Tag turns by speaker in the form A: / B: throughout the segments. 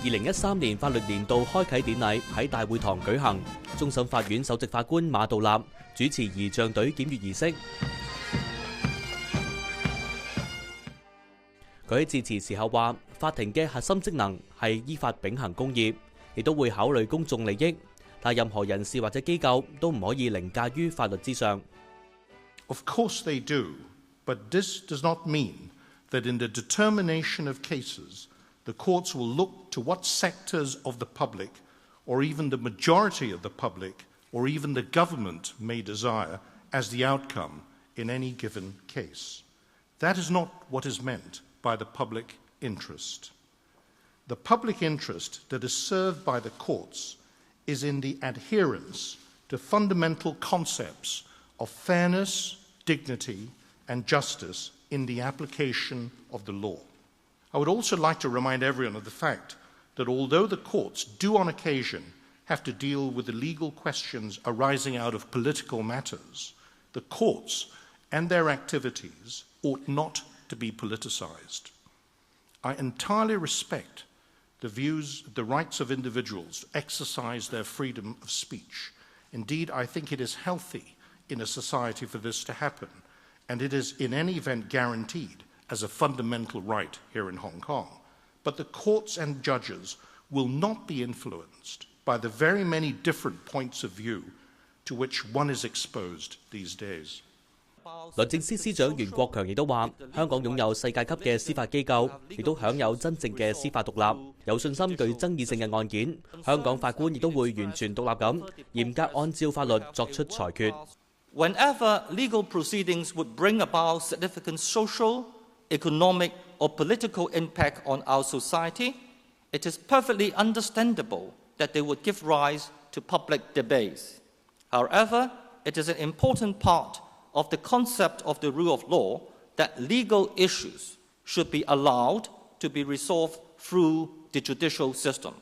A: 2013年法律年度開啟典禮喺大會堂舉行，終審法院首席法官馬道立主持儀仗隊檢閱儀式。佢喺致辭時候話：法庭嘅核心職能係依法秉行公義，亦都會考慮公眾利益，但任何人士或者機構都唔可以凌駕於法律之上。
B: Of course they do, but this does not mean that in the determination of cases, the courts will look to what sectors of the public, or even the majority of the public, or even the government may desire as the outcome in any given case. That is not what is meant by the public interest. The public interest that is served by the courts is in the adherence to fundamental concepts of fairness, dignity, and justice in the application of the law. I would also like to remind everyone of the fact that although the courts do on occasion have to deal with the legal questions arising out of political matters, the courts and their activities ought not to be politicized. I entirely respect the rights of individuals to exercise their freedom of speech. Indeed, I think it is healthy in a society for this to happen, and it is in any event guaranteed as a fundamental right here in Hong Kong. But the courts and judges will not be influenced by the very many different points of view to which one is exposed these days.
A: 律政司司長袁國強亦都話：香港擁有世界級嘅司法機構，亦都享有真正嘅司法獨立，有信心具爭議性嘅案件，香港法官亦都會完全獨立咁，嚴格按照法律作出裁決。
C: Whenever legal proceedings would bring about significant social, economic, or political impact on our society, it is perfectly understandable that they would give rise to public debates. However, it is an important part of the concept of the rule of law that legal issues should be allowed to be resolved through the judicial system.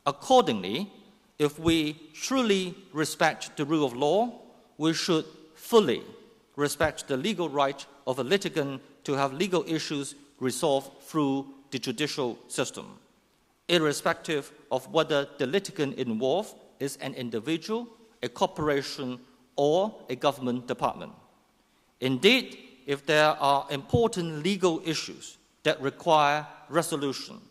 C: Accordingly, if we truly respect the rule of law, we should fully respect the legal right of a litigant to have legal issues resolved through the judicial system, irrespective of whether the litigant involved is an individual, a corporation, or a government department. Indeed, if there are important legal issues that require resolution,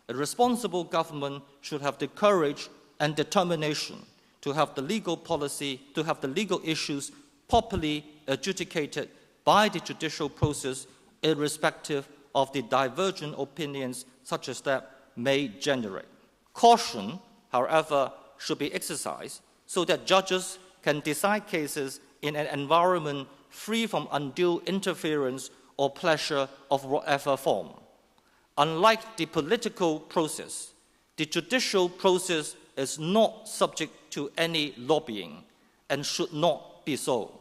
C: a responsible government should have the courage and determination to have the legal policy, to have the legal issues properly adjudicated by the judicial process, irrespective of the divergent opinions such as that may generate. Caution, however, should be exercised so that judges can decide cases in an environment free from undue interference or pressure of whatever form. Unlike the political process, the judicial process is not subject to any lobbying and should not be so.